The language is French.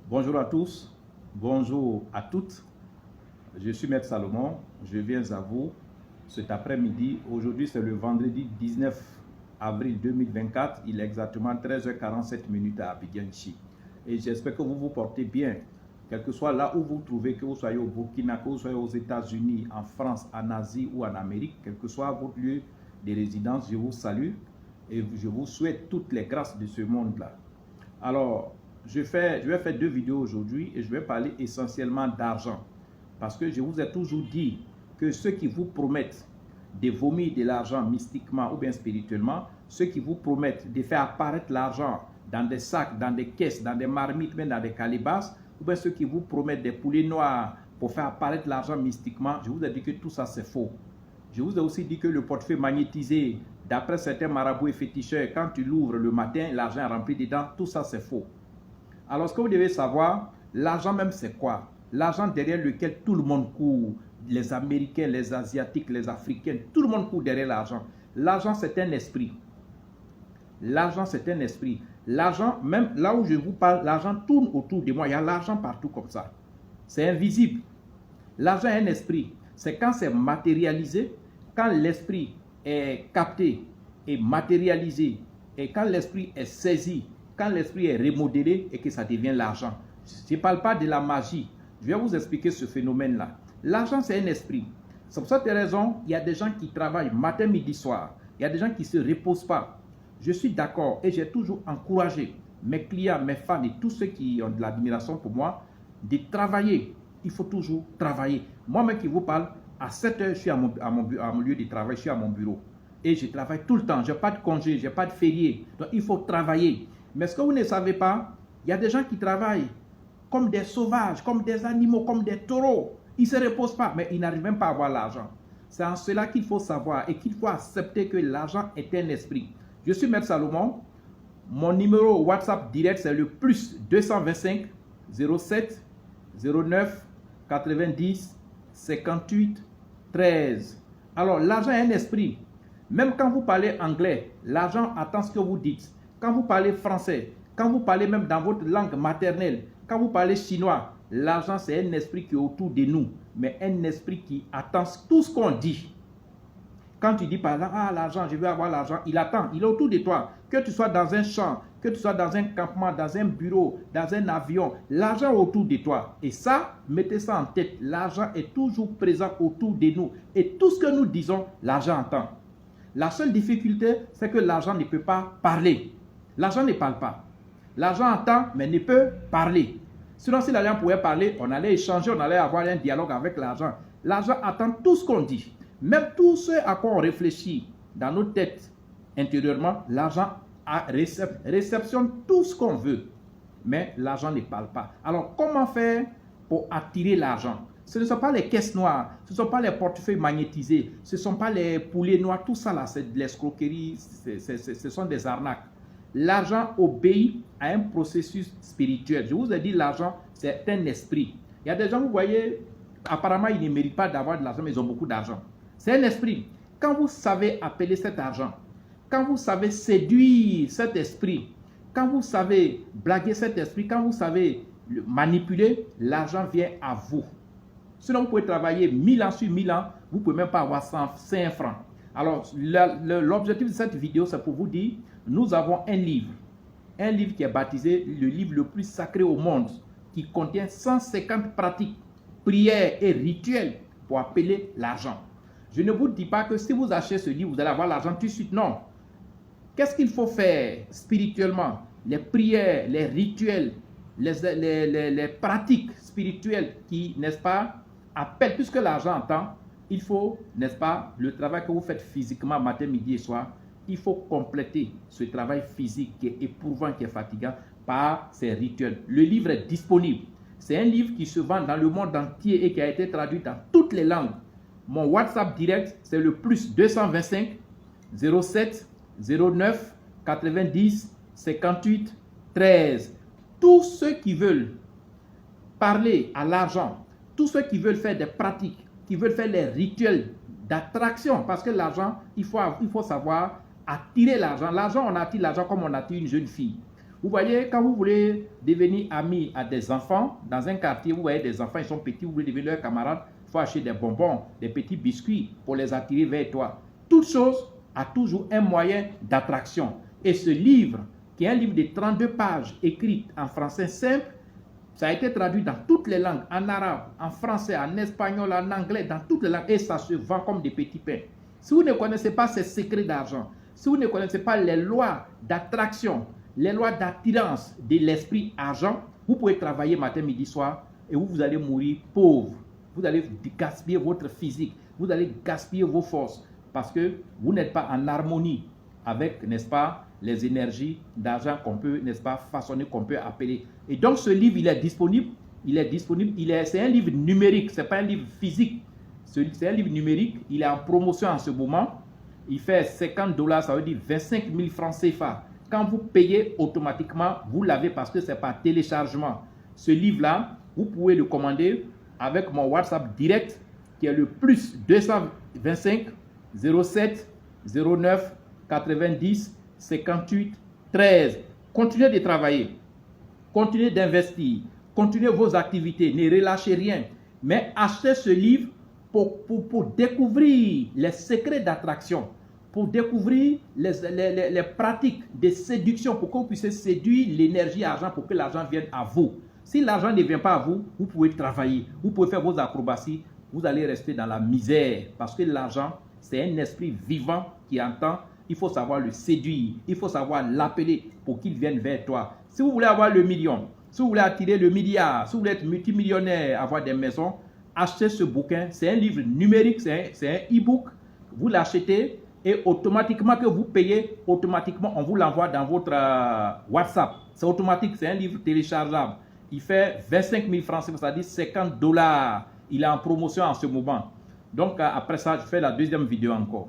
Bonjour à tous, bonjour à toutes. Je suis Maître Salomon, je viens à vous cet après-midi. Aujourd'hui, c'est le vendredi 19 avril 2024. Il est exactement 13h47 à Abidjan ici. Et j'espère que vous vous portez bien, quel que soit là où vous trouvez, que vous soyez au Burkina, que vous soyez aux États-Unis, en France, en Asie ou en Amérique, quel que soit votre lieu de résidence, je vous salue et je vous souhaite toutes les grâces de ce monde-là. Alors, je vais faire deux vidéos aujourd'hui et je vais parler essentiellement d'argent. Parce que je vous ai toujours dit que ceux qui vous promettent de vomir de l'argent mystiquement ou bien spirituellement, ceux qui vous promettent de faire apparaître l'argent dans des sacs, dans des caisses, dans des marmites, même dans des calebasses, ou bien ceux qui vous promettent des poulets noirs pour faire apparaître l'argent mystiquement, je vous ai dit que tout ça c'est faux. Je vous ai aussi dit que le portefeuille magnétisé, d'après certains marabouts et féticheurs, quand tu l'ouvres le matin, l'argent est rempli dedans, tout ça c'est faux. Alors ce que vous devez savoir, l'argent même c'est quoi? L'argent derrière lequel tout le monde court, les Américains, les Asiatiques, les Africains, tout le monde court derrière l'argent. L'argent c'est un esprit. L'argent c'est un esprit. L'argent, même là où je vous parle, l'argent tourne autour de moi. Il y a l'argent partout comme ça. C'est invisible. L'argent est un esprit. C'est quand c'est matérialisé, quand l'esprit est capté et matérialisé, et quand l'esprit est saisi, quand l'esprit est remodélé et que ça devient l'argent. Je ne parle pas de la magie. Je vais vous expliquer ce phénomène-là. L'argent, c'est un esprit. C'est pour cette raison, il y a des gens qui travaillent matin, midi, soir. Il y a des gens qui ne se reposent pas. Je suis d'accord et j'ai toujours encouragé mes clients, mes fans et tous ceux qui ont de l'admiration pour moi de travailler. Il faut toujours travailler. Moi-même qui vous parle, à 7 heures, je suis à mon lieu de travail, je suis à mon bureau. Et je travaille tout le temps. Je n'ai pas de congé, je n'ai pas de férié. Donc, il faut travailler. Mais ce que vous ne savez pas, il y a des gens qui travaillent comme des sauvages, comme des animaux, comme des taureaux. Ils ne se reposent pas, mais ils n'arrivent même pas à avoir l'argent. C'est en cela qu'il faut savoir et qu'il faut accepter que l'argent est un esprit. Je suis Maître Salomon. Mon numéro WhatsApp direct, c'est le plus 225 07 09 90 58 13. Alors, l'argent est un esprit. Même quand vous parlez anglais, l'argent attend ce que vous dites. Quand vous parlez français, quand vous parlez même dans votre langue maternelle, quand vous parlez chinois, l'argent c'est un esprit qui est autour de nous, mais un esprit qui attend tout ce qu'on dit. Quand tu dis par exemple, ah l'argent, je veux avoir l'argent, il attend, il est autour de toi. Que tu sois dans un champ, que tu sois dans un campement, dans un bureau, dans un avion, l'argent est autour de toi. Et ça, mettez ça en tête, l'argent est toujours présent autour de nous. Et tout ce que nous disons, l'argent entend. La seule difficulté, c'est que l'argent ne peut pas parler. L'argent ne parle pas. L'argent entend, mais ne peut parler. Sinon, si l'argent pouvait parler, on allait échanger, on allait avoir un dialogue avec l'argent. L'argent attend tout ce qu'on dit. Même tout ce à quoi on réfléchit dans nos têtes intérieurement, l'argent réceptionne tout ce qu'on veut. Mais l'argent ne parle pas. Alors, comment faire pour attirer l'argent? Ce ne sont pas les caisses noires, ce ne sont pas les portefeuilles magnétisés, ce ne sont pas les poulets noirs, tout ça là, c'est de l'escroquerie, ce sont des arnaques. L'argent obéit à un processus spirituel. Je vous ai dit, l'argent, c'est un esprit. Il y a des gens, vous voyez, apparemment, ils ne méritent pas d'avoir de l'argent, mais ils ont beaucoup d'argent. C'est un esprit. Quand vous savez appeler cet argent, quand vous savez séduire cet esprit, quand vous savez blaguer cet esprit, quand vous savez le manipuler, l'argent vient à vous. Sinon, vous pouvez travailler 1000 ans sur 1000 ans, vous ne pouvez même pas avoir 5 francs. Alors, l'objectif de cette vidéo, c'est pour vous dire, nous avons un livre qui est baptisé le livre le plus sacré au monde, qui contient 150 pratiques, prières et rituels pour appeler l'argent. Je ne vous dis pas que si vous achetez ce livre, vous allez avoir l'argent tout de suite, non. Qu'est-ce qu'il faut faire spirituellement? Les prières, les rituels, les pratiques spirituelles qui, n'est-ce pas, appellent, puisque l'argent entend, il faut, n'est-ce pas, le travail que vous faites physiquement matin, midi et soir, il faut compléter ce travail physique qui est éprouvant, qui est fatigant, par ces rituels. Le livre est disponible. C'est un livre qui se vend dans le monde entier et qui a été traduit dans toutes les langues. Mon WhatsApp direct, c'est le plus 225 07 09 90 58 13. Tous ceux qui veulent parler à l'argent, tous ceux qui veulent faire des pratiques, qui veulent faire les rituels d'attraction, parce que l'argent, il faut savoir attirer l'argent. L'argent, on attire l'argent comme on attire une jeune fille. Vous voyez, quand vous voulez devenir ami à des enfants, dans un quartier, vous voyez des enfants, ils sont petits, vous voulez devenir leurs camarades, il faut acheter des bonbons, des petits biscuits pour les attirer vers toi. Toute chose a toujours un moyen d'attraction. Et ce livre, qui est un livre de 32 pages, écrit en français simple, ça a été traduit dans toutes les langues, en arabe, en français, en espagnol, en anglais, dans toutes les langues, et ça se vend comme des petits pains. Si vous ne connaissez pas ces secrets d'argent, si vous ne connaissez pas les lois d'attraction, les lois d'attirance de l'esprit argent, vous pouvez travailler matin, midi, soir, et vous allez mourir pauvre. Vous allez gaspiller votre physique, vous allez gaspiller vos forces, parce que vous n'êtes pas en harmonie avec, n'est-ce pas, les énergies d'argent qu'on peut, n'est-ce pas, façonner, qu'on peut appeler. Et donc ce livre, il est disponible, c'est un livre numérique, ce n'est pas un livre physique, c'est un livre numérique, il est en promotion en ce moment, il fait $50, ça veut dire 25 000 francs CFA. Quand vous payez automatiquement, vous l'avez parce que c'est par téléchargement. Ce livre-là, vous pouvez le commander avec mon WhatsApp direct, qui est le plus 225 07 09 90 58 13. Continuez de travailler, continuez d'investir, continuez vos activités, ne relâchez rien. Mais achetez ce livre pour découvrir les secrets d'attraction, pour découvrir les pratiques de séduction, pour que vous puissiez séduire l'énergie argent, pour que l'argent vienne à vous. Si l'argent ne vient pas à vous, vous pouvez travailler, vous pouvez faire vos acrobaties, vous allez rester dans la misère, parce que l'argent, c'est un esprit vivant qui entend. Il faut savoir le séduire, il faut savoir l'appeler pour qu'il vienne vers toi. Si vous voulez avoir le million, si vous voulez attirer le milliard, si vous voulez être multimillionnaire, avoir des maisons, achetez ce bouquin. C'est un livre numérique, c'est un e-book. Vous l'achetez et automatiquement que vous payez, automatiquement on vous l'envoie dans votre WhatsApp. C'est automatique, c'est un livre téléchargeable. Il fait 25 000 francs, c'est-à-dire $50. Il est en promotion en ce moment. Donc après ça, je fais la deuxième vidéo encore.